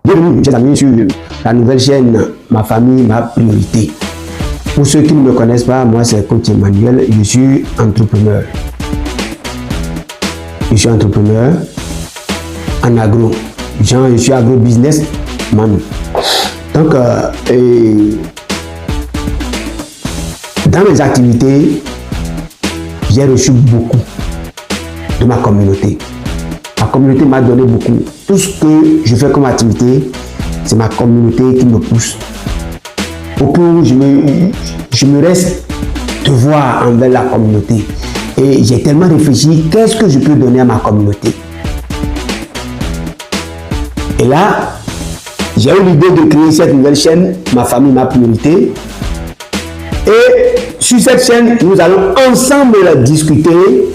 Bienvenue, chers amis, sur la nouvelle chaîne Ma famille, ma priorité. Pour ceux qui ne me connaissent pas, moi c'est Coach Emmanuel, je suis entrepreneur. Je suis entrepreneur en agro. Je suis agro-business man. Donc, dans mes activités, j'ai reçu beaucoup de ma communauté. Ma communauté m'a donné beaucoup. Tout ce que je fais comme activité, c'est ma communauté qui me pousse. Au point où je me reste devoir envers la communauté. Et j'ai tellement réfléchi, qu'est-ce que je peux donner à ma communauté? Et là, j'ai eu l'idée de créer cette nouvelle chaîne, Ma famille, ma priorité. Et sur cette chaîne, nous allons ensemble discuter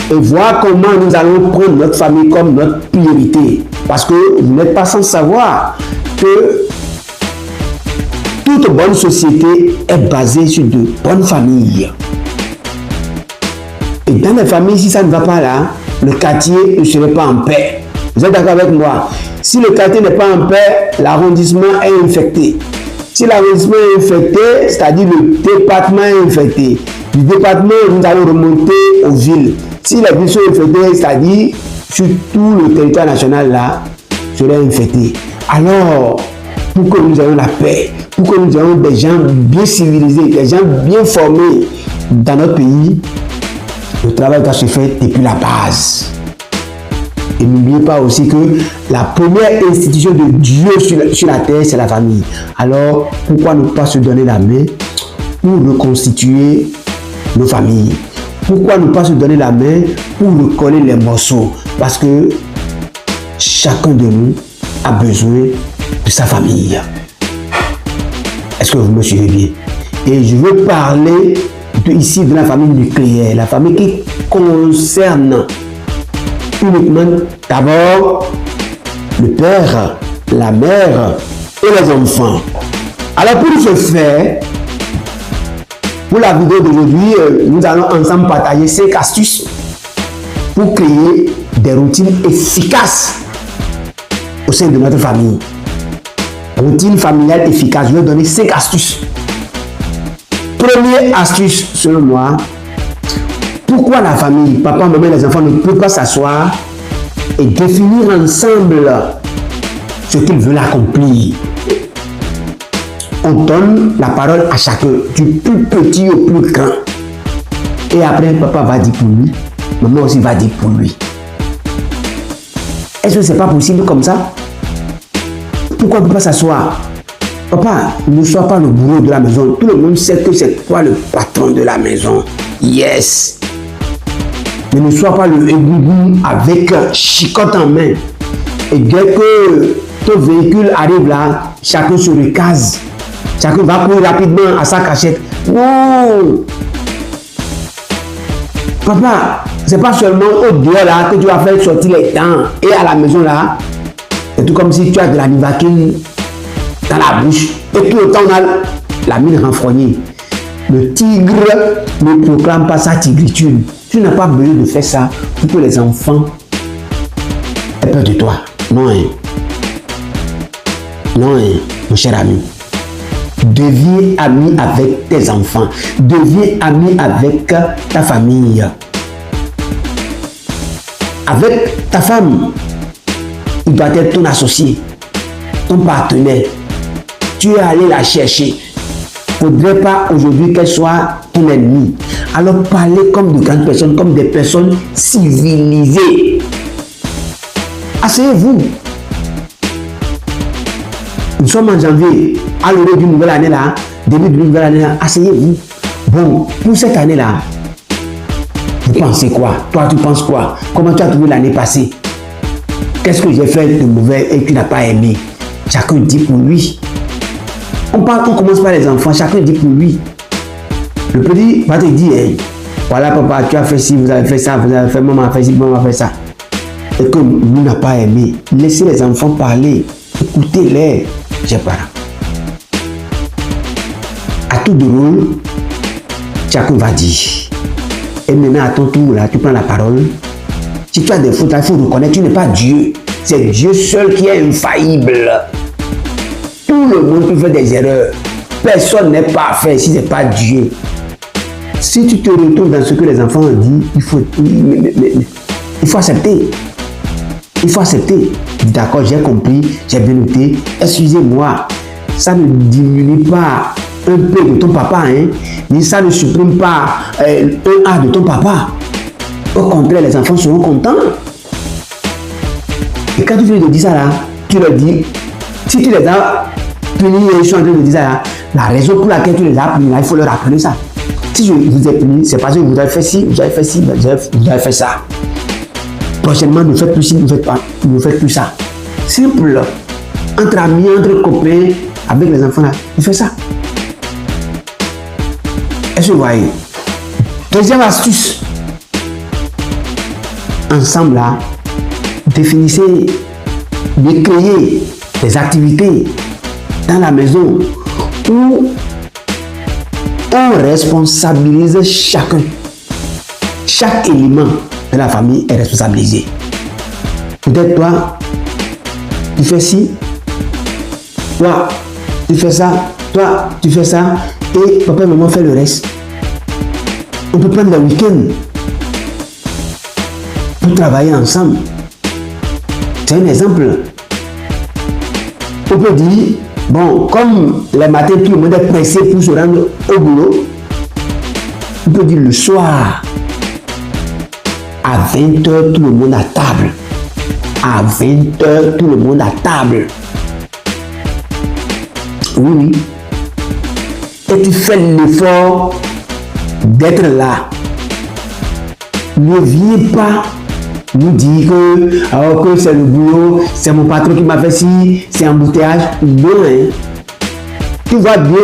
et voir comment nous allons prendre notre famille comme notre priorité. Parce que vous n'êtes pas sans savoir que toute bonne société est basée sur de bonnes familles. Et dans les familles, si ça ne va pas là, le quartier ne serait pas en paix. Vous êtes d'accord avec moi? Si le quartier n'est pas en paix, l'arrondissement est infecté. Si l'arrondissement est infecté, c'est-à-dire le département est infecté. Du département, nous allons remonter aux villes. Si les villes sont infectées, c'est-à-dire sur tout le territoire national là, serait infecté. Alors, pour que nous ayons la paix, pour que nous ayons des gens bien civilisés, des gens bien formés dans notre pays, le travail doit se faire depuis la base. Et n'oubliez pas aussi que la première institution de Dieu sur la terre, c'est la famille. Alors, pourquoi ne pas se donner la main pour reconstituer nos familles? Pourquoi ne pas se donner la main pour recoller les morceaux? Parce que chacun de nous a besoin de sa famille. Est-ce que vous me suivez bien? Et je veux parler ici de la famille nucléaire, la famille qui concerne uniquement d'abord le père, la mère et les enfants. Alors pour ce faire, pour la vidéo d'aujourd'hui, nous allons ensemble partager 5 astuces pour créer des routines efficaces au sein de notre famille. Routine familiale efficace, je vais donner 5 astuces. Première astuce, selon moi, pourquoi la famille, papa, maman et les enfants ne peuvent pas s'asseoir et définir ensemble ce qu'ils veulent accomplir. On donne la parole à chacun, du plus petit au plus grand. Et après, papa va dire pour lui, maman aussi va dire pour lui. Est-ce que c'est pas possible comme ça? Pourquoi on ne peut pas s'asseoir? Papa, ne sois pas le bourreau de la maison. Tout le monde sait que c'est toi le patron de la maison. Yes. Mais ne sois pas le égout avec chicotte en main. Et dès que ton véhicule arrive là, chacun se recase. Chacun va courir rapidement à sa cachette. Oh! Papa, c'est pas seulement au dehors là que tu vas faire sortir les dents. Et à la maison là, c'est tout comme si tu as de la nivaquine dans la bouche. Et tout le temps on a la mine renfrognée. Le tigre ne proclame pas sa tigritude. Tu n'as pas besoin de faire ça pour que les enfants aient peur de toi. Non, hein. Non, hein, mon cher ami. Deviens ami avec tes enfants. Deviens ami avec ta famille. Avec ta femme, il doit être ton associé, ton partenaire. Tu es allé la chercher. Il ne faudrait pas aujourd'hui qu'elle soit ton ennemi. Alors parlez comme de grandes personnes, comme des personnes civilisées. Asseyez-vous. Nous sommes en janvier, à l'heure d'une nouvelle année là, début d'une nouvelle année là, asseyez-vous. Bon, pour cette année là, vous pensez quoi? Toi, tu penses quoi? Comment tu as trouvé l'année passée? Qu'est-ce que j'ai fait de mauvais et que tu n'as pas aimé? Chacun dit pour lui. On commence par les enfants, chacun dit pour lui. Le petit va te dire, hey, voilà papa, tu as fait ci, vous avez fait ça, vous avez fait, maman a fait ci, maman a fait ça. Et que nous n'a pas aimé, laissez les enfants parler, écoutez-les, j'ai pas. À tout de rôle, chacun va dire. Et maintenant à ton tour là, tu prends la parole. Si tu as des fautes, il faut reconnaître, tu n'es pas Dieu. C'est Dieu seul qui est infaillible. Tout le monde peut faire des erreurs. Personne n'est parfait si ce n'est pas Dieu. Si tu te retrouves dans ce que les enfants ont dit, il faut accepter. Il faut accepter. D'accord, j'ai compris, j'ai bien noté. Excusez-moi, ça ne diminue pas un peu de ton papa, hein, mais ça ne supprime pas un A de ton papa. Au contraire, les enfants seront contents. Et quand tu viens de dire ça là, tu leur dis, si tu les as punis et ils sont en train de dire ça là, la raison pour laquelle tu les as punis là, il faut leur rappeler ça. Si je vous ai puni, c'est parce que vous avez fait ci, vous avez fait ci, vous avez fait ça. Prochainement, ne faites plus ci, ne faites plus ça. Simple. Entre amis, entre copains, avec les enfants là, vous faites ça. Est-ce que vous voyez? Deuxième astuce. Ensemble là, définissez, créez des activités dans la maison où on responsabilise chacun. Chaque élément de la famille est responsabilisé. Peut-être toi, tu fais ci, toi, tu fais ça, toi, tu fais ça, et papa et maman font le reste. On peut prendre le week-end pour travailler ensemble. C'est un exemple. On peut dire, bon, comme le matin, tout le monde est pressé pour se rendre au boulot, on peut dire le soir, à 20h, tout le monde à table. À 20h, tout le monde à table. Oui. Et tu fais l'effort d'être là. Ne viens pas nous dire que c'est le boulot, c'est mon patron qui m'a fait ci, c'est un embouteillage. Non, hein. Tu vois bien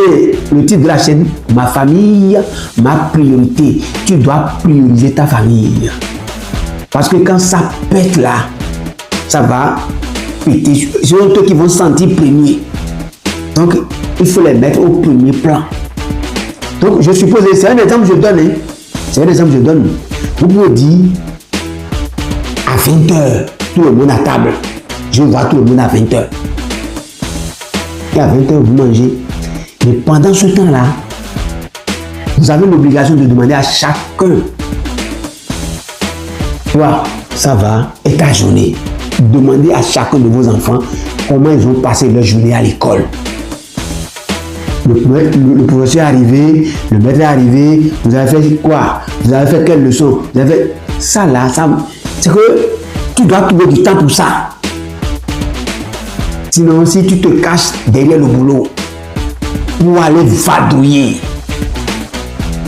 le titre de la chaîne, ma famille, ma priorité. Tu dois prioriser ta famille. Parce que quand ça pète là, ça va péter. C'est eux qui vont se sentir premiers. Donc, il faut les mettre au premier plan. Donc, je suppose, c'est un exemple que je donne. Hein. C'est un exemple que je donne. Vous pouvez dire, à 20h, tout le monde à table. Je vois tout le monde à 20h. Et à 20h, vous mangez. Mais pendant ce temps-là, vous avez l'obligation de demander à chacun. Toi, ça va, et ta journée. Demandez à chacun de vos enfants comment ils ont passé leur journée à l'école. Le professeur est arrivé, le maître est arrivé, vous avez fait quoi? Vous avez fait quelle leçon? Vous avez fait ça là, ça. C'est que tu dois trouver du temps pour ça. Sinon, si tu te caches derrière le boulot pour aller vadrouiller,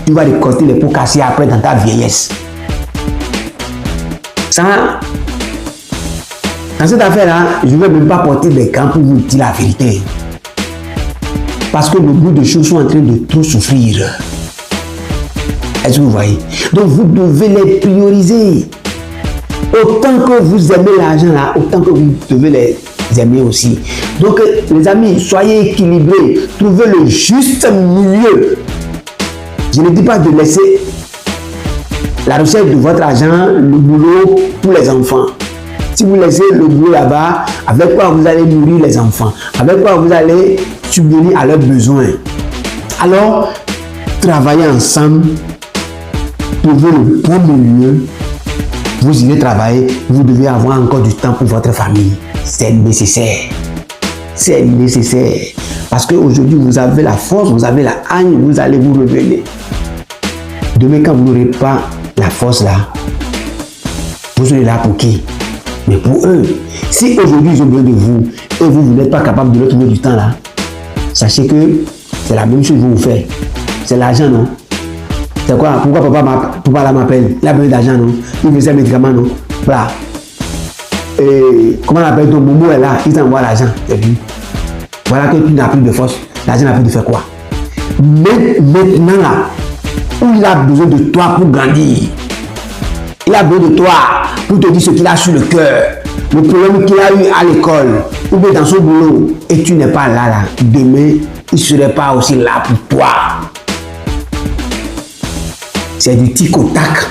tu vas récolter les pots cassés après dans ta vieillesse. Ça, dans cette affaire-là, je ne vais même pas porter des gants pour vous dire la vérité. Parce que beaucoup de choses sont en train de trop souffrir. Est-ce que vous voyez? Donc vous devez les prioriser. Autant que vous aimez l'argent là, autant que vous devez les aimer aussi. Donc les amis, soyez équilibrés. Trouvez le juste milieu. Je ne dis pas de laisser la recette de votre argent, le boulot pour les enfants. Si vous laissez le boulot là-bas, avec quoi vous allez nourrir les enfants? Avec quoi vous allez subvenir à leurs besoins? Alors, travaillez ensemble, trouvez le bon milieu, vous irez travailler, vous devez avoir encore du temps pour votre famille. C'est nécessaire. C'est nécessaire. Parce qu'aujourd'hui, vous avez la force, vous avez la haine, vous allez vous rebeller. Demain, quand vous n'aurez pas la force là, vous serez là pour qui? Mais pour eux, si aujourd'hui ils ont besoin de vous et vous n'êtes pas capable de leur trouver du temps là, sachez que c'est la même chose que vous faites. C'est l'argent, non? C'est quoi? Pourquoi papa là m'appelle? Il a besoin d'argent, non? Il veut ses médicaments, non? Voilà. Et comment on appelle ton Momo est là, il t'envoie l'argent. Et puis, voilà que tu n'as plus de force. L'argent n'a plus de faire quoi? Maintenant là, où il a besoin de toi pour grandir. Il a besoin de toi pour te dire ce qu'il a sur le cœur, le problème qu'il a eu à l'école, ou bien dans son boulot, et tu n'es pas là. Demain, il ne serait pas aussi là pour toi. C'est du tic au tac.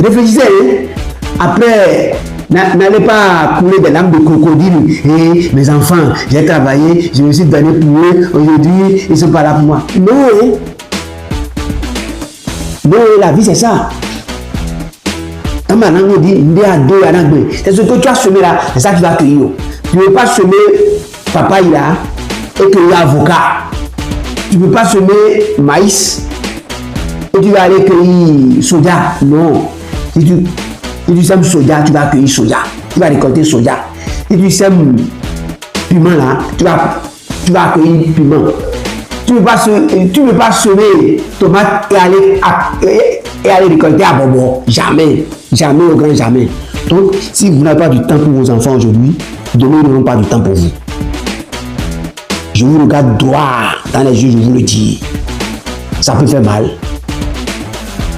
Réfléchissez, hein? Après N'allez pas couler des larmes de crocodile. Et mes enfants, j'ai travaillé, je me suis donné pour eux. Aujourd'hui, ils ne sont pas là pour moi. Non, non, la vie, c'est ça. C'est ce que tu as semé là, c'est ça que tu vas cueillir. Tu ne peux pas semer papa il a et cueillir avocat. Tu ne peux pas semer maïs et tu vas aller cueillir soja. Non. Si tu sèmes soja, tu vas cueillir soja. Tu vas récolter soja. Si tu sèmes piment là, tu vas cueillir piment. Tu ne peux pas semer tomate et aller récolter à bonbon. Jamais. Jamais au grand jamais. Donc, si vous n'avez pas du temps pour vos enfants aujourd'hui, demain, ils n'auront pas du temps pour vous. Je vous regarde droit dans les yeux, je vous le dis. Ça peut faire mal.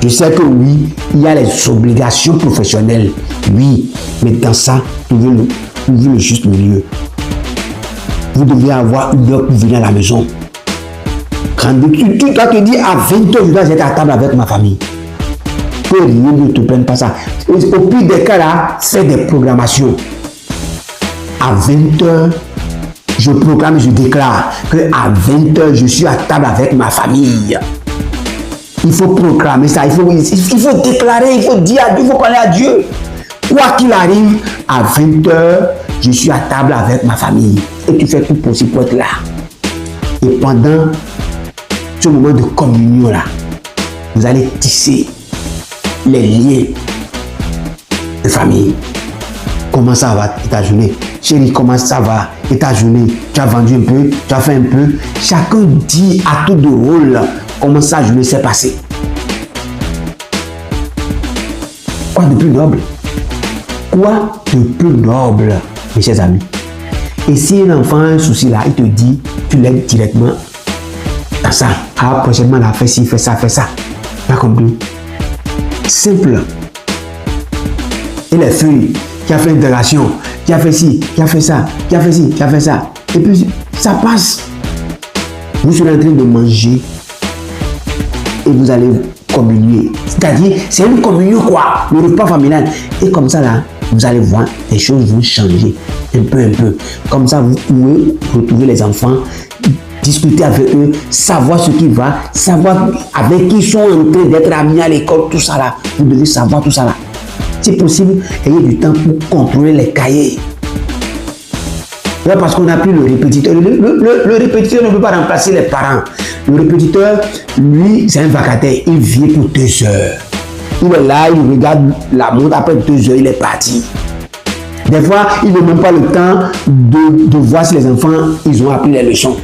Je sais que oui, il y a les obligations professionnelles. Oui, mais dans ça, trouvez le juste milieu. Vous devez avoir une heure pour venir à la maison. Quand tu dois te dire à 20h, je dois être à table avec ma famille. Que rien ne te prenne pas ça. Au pire des cas là, fais des programmations. À 20h, je proclame, je déclare qu'à 20h, je suis à table avec ma famille. Il faut proclamer ça, il faut déclarer, il faut dire à Dieu, il faut parler à Dieu. Quoi qu'il arrive, à 20h, je suis à table avec ma famille. Et tu fais tout possible pour être là. Et pendant ce moment de communion là, vous allez tisser les liens de famille. Comment ça va, États-Unis? Chérie, comment ça va, États-Unis? Tu as vendu un peu, tu as fait un peu. Chacun dit à tout de rôle comment ça je s'est passé. Quoi de plus noble? Quoi de plus noble, mes chers amis? Et si un enfant a un souci là, il te dit, tu l'aides directement dans ça. Ah, prochainement, là, fais ci, fais ça, fais ça. Pas compris? Simple. Et les feuilles, qui a fait l'intégration, qui a fait ci, qui a fait ça, qui a fait ci, qui a fait ça. Et puis, ça passe. Vous serez en train de manger et vous allez communier. C'est-à-dire, c'est une communion quoi, le repas familial. Et comme ça là, vous allez voir, les choses vont changer un peu. Comme ça, vous pouvez retrouver les enfants, discuter avec eux, savoir ce qui va, savoir avec qui ils sont en train d'être amis à l'école, tout ça là. Vous devez savoir tout ça là. Si possible, ayez du temps pour contrôler les cahiers. Ouais, parce qu'on n'a plus le répétiteur. Le répétiteur ne peut pas remplacer les parents. Le répétiteur, lui, c'est un vacataire. Il vient pour 2 heures. Il est là, il regarde la montre. Après 2 heures, il est parti. Des fois, il n'a même pas le temps de voir si les enfants ils ont appris les leçons.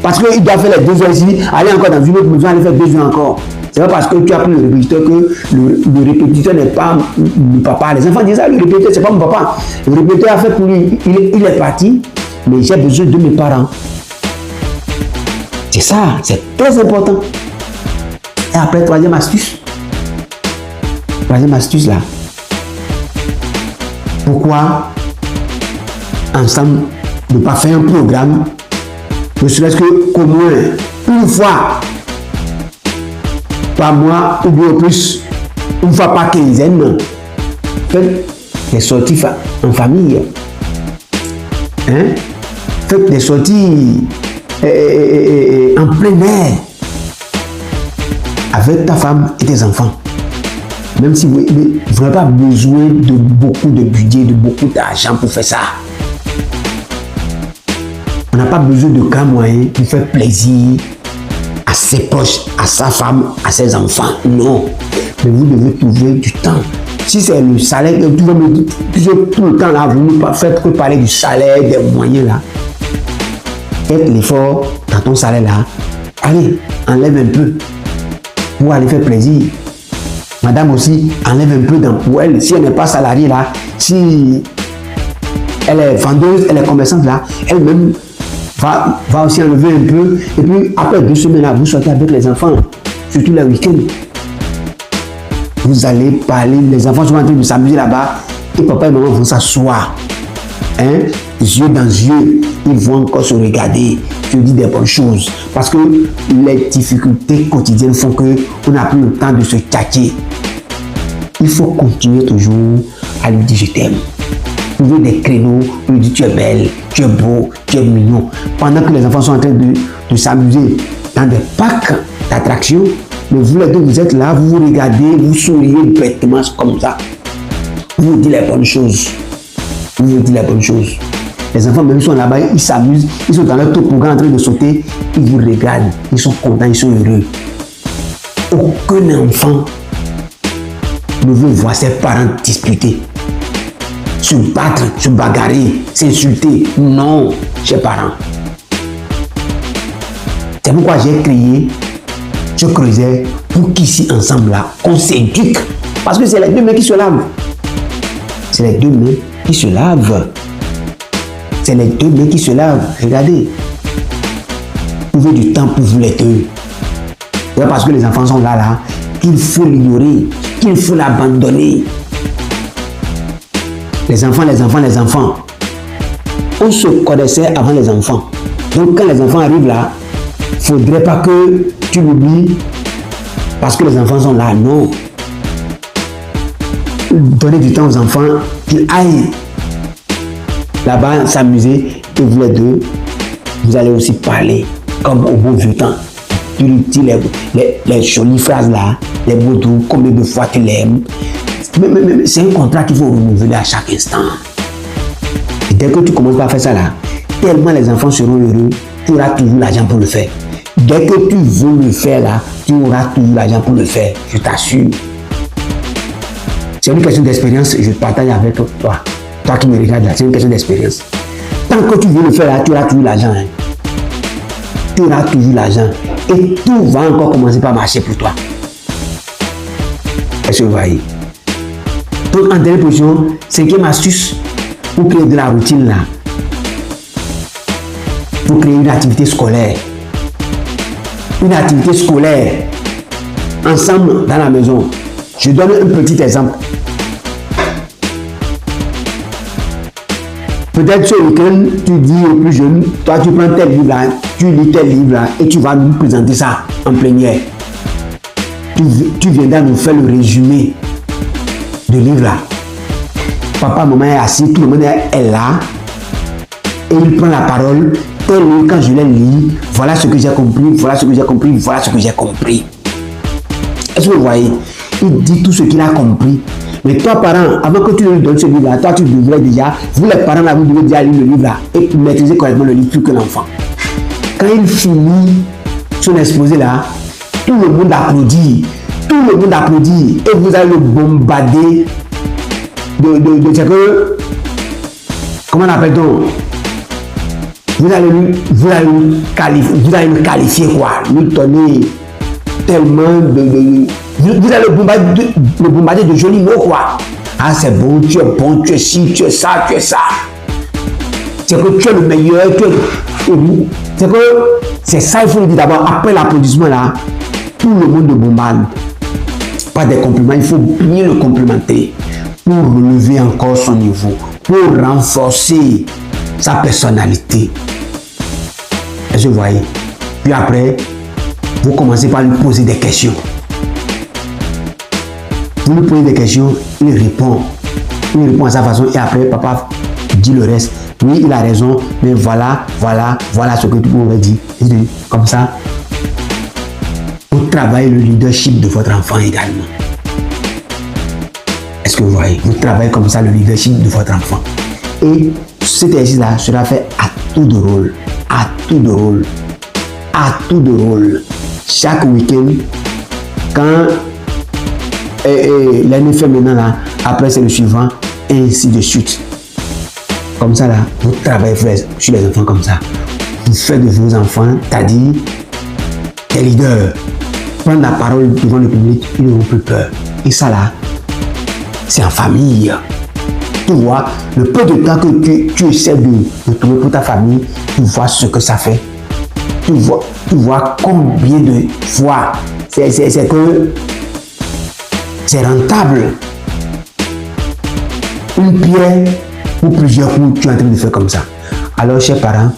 Parce qu'il doit faire les 2 heures ici, aller encore dans une autre maison, aller faire 2 heures encore. C'est pas parce que tu as pris le répétiteur que le répétiteur n'est pas le papa. Les enfants disent ça, le répétiteur, c'est pas mon papa. Le répétiteur a fait pour lui, il est parti, mais j'ai besoin de mes parents. C'est ça, c'est très important. Et après, troisième astuce là. Pourquoi ensemble ne pas faire un programme, ne serait-ce qu'au moins une fois par mois ou bien plus, une fois par quinzaine, faites des sorties en famille. Faites des sorties en plein air avec ta femme et tes enfants. Même si vous n'avez pas besoin de beaucoup de budget, de beaucoup d'argent pour faire ça. On n'a pas besoin de grands moyens pour faire plaisir à ses proches, à sa femme, à ses enfants. Non. Mais vous devez trouver du temps. Si c'est le salaire, tu vas me dire tout le temps là, vous ne faites que parler du salaire, des moyens là. Faites l'effort dans ton salaire là. Allez, enlève un peu pour aller faire plaisir. Madame aussi, enlève un peu pour elle. Si elle n'est pas salariée là, si elle est vendeuse, elle est commerçante là, elle-même va aussi enlever un peu. Et puis après 2 semaines là, vous sortez avec les enfants, surtout les week-ends. Vous allez parler, les enfants sont en train de s'amuser là-bas et papa et maman vont s'asseoir. Yeux dans yeux, ils vont encore se regarder, se dire des bonnes choses. Parce que les difficultés quotidiennes font qu'on n'a plus le temps de se tchatcher. Il faut continuer toujours à lui dire je t'aime. Trouver des créneaux pour lui dire tu es belle, tu es beau, tu es mignon. Pendant que les enfants sont en train de s'amuser dans des parcs d'attractions, mais vous les deux, vous êtes là, vous vous regardez, vous souriez bêtement comme ça. Vous vous dites les bonnes choses. Vous vous dites les bonnes choses. Les enfants, même, sont là-bas, ils s'amusent, ils sont dans leur toboggan en train de sauter, ils vous regardent, ils sont contents, ils sont heureux. Aucun enfant ne veut voir ses parents disputer, se battre, se bagarrer, s'insulter. Non, chers parents. C'est pourquoi j'ai créé ce creuset pour qu'ici, ensemble, là, on s'éduque. Parce que c'est les deux mains qui se lavent. C'est les deux mains qui se lavent. C'est les deux mains qui se lavent. Regardez. Trouvez du temps pour vous les deux. C'est parce que les enfants sont là, qu'il faut l'ignorer, qu'il faut l'abandonner. Les enfants. On se connaissait avant les enfants. Donc quand les enfants arrivent là, il ne faudrait pas que tu l'oublies parce que les enfants sont là. Non. Donnez du temps aux enfants qu'ils aillent là-bas s'amuser et vous les deux, vous allez aussi parler comme au bon vieux temps. Tu lui dis les jolies phrases là, les beaux tours, combien de fois tu l'aimes. C'est un contrat qu'il faut renouveler à chaque instant. Et dès que tu commences à faire ça là, tellement les enfants seront heureux, tu auras toujours l'argent pour le faire. Dès que tu veux le faire là, tu auras toujours l'argent pour le faire, je t'assure. C'est une question d'expérience, je partage avec toi. Toi qui me regardes là, c'est une question d'expérience. Tant que tu veux le faire là, tu auras toujours l'argent. Hein. Tu auras toujours l'argent. Et tout va encore commencer par marcher pour toi. Est-ce que vous voyez? Donc, en dernière position, cinquième astuce pour créer de la routine là. Pour créer une activité scolaire. Une activité scolaire. Ensemble dans la maison. Je donne un petit exemple. Peut-être ce week-end, tu dis aux plus jeunes, toi tu prends tel livre là, tu lis tel livre là et tu vas nous présenter ça en plénière. Tu viendras nous faire le résumé du livre là. Papa, maman est assis, tout le monde est là et il prend la parole. Quand je l'ai lu, voilà ce que j'ai compris, voilà ce que j'ai compris, voilà ce que j'ai compris. Est-ce que vous voyez? Il dit tout ce qu'il a compris. Mais toi, parent, avant que tu lui donnes ce livre-là, toi, tu devrais déjà, vous les parents, là, vous devez déjà lire le livre-là et maîtriser correctement le livre plus que l'enfant. Quand il finit son exposé-là, tout le monde applaudit. Tout le monde applaudit. Et vous allez le bombarder de ce que... Comment on appelle-t-on? Vous allez le qualifier, quoi. Lui donner tellement de vous allez le bombarder de jolis mots, quoi. Ah, c'est bon, tu es ci, tu es ça, tu es ça. C'est que tu es le meilleur, c'est que c'est ça, il faut le dire d'abord. Après l'applaudissement, là, tout le monde le bombarde. Pas des compliments, il faut bien le complimenter pour relever encore son niveau, pour renforcer sa personnalité. Est-ce que vous voyez? Puis après, vous commencez par lui poser des questions. Vous lui posez des questions, il répond. Il répond à sa façon et après, papa dit le reste. Oui, il a raison, mais voilà ce que tu pourrais dire. Comme ça, vous travaillez le leadership de votre enfant également. Est-ce que vous voyez? Vous travaillez comme ça le leadership de votre enfant. Et cet exercice-là sera fait à tour de rôle. À tour de rôle. À tour de rôle. Chaque week-end, quand l'année fait maintenant là, après c'est le suivant, et ainsi de suite. Comme ça là, vous travaillez sur les enfants comme ça. Vous faites de vos enfants, c'est-à-dire des leaders. Prendre la parole devant le public, ils n'ont plus peur. Et ça là, c'est en famille. Tu vois, le peu de temps que tu essaies de trouver pour ta famille, tu vois ce que ça fait. Tu vois combien de fois c'est que c'est rentable. Une pierre ou plusieurs coups, tu es en train de faire comme ça. Alors, chers parents,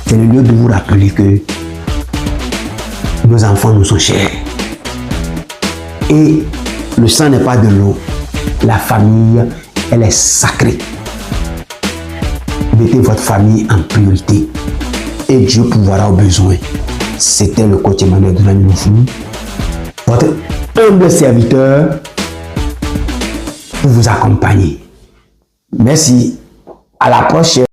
c'est le lieu de vous rappeler que nos enfants nous sont chers. Et le sang n'est pas de l'eau. La famille, elle est sacrée. Mettez votre famille en priorité et Dieu pourvoira aux besoins. C'était le coach Emmanuel Donamilofou, votre humble serviteur pour vous accompagner. Merci. À la prochaine.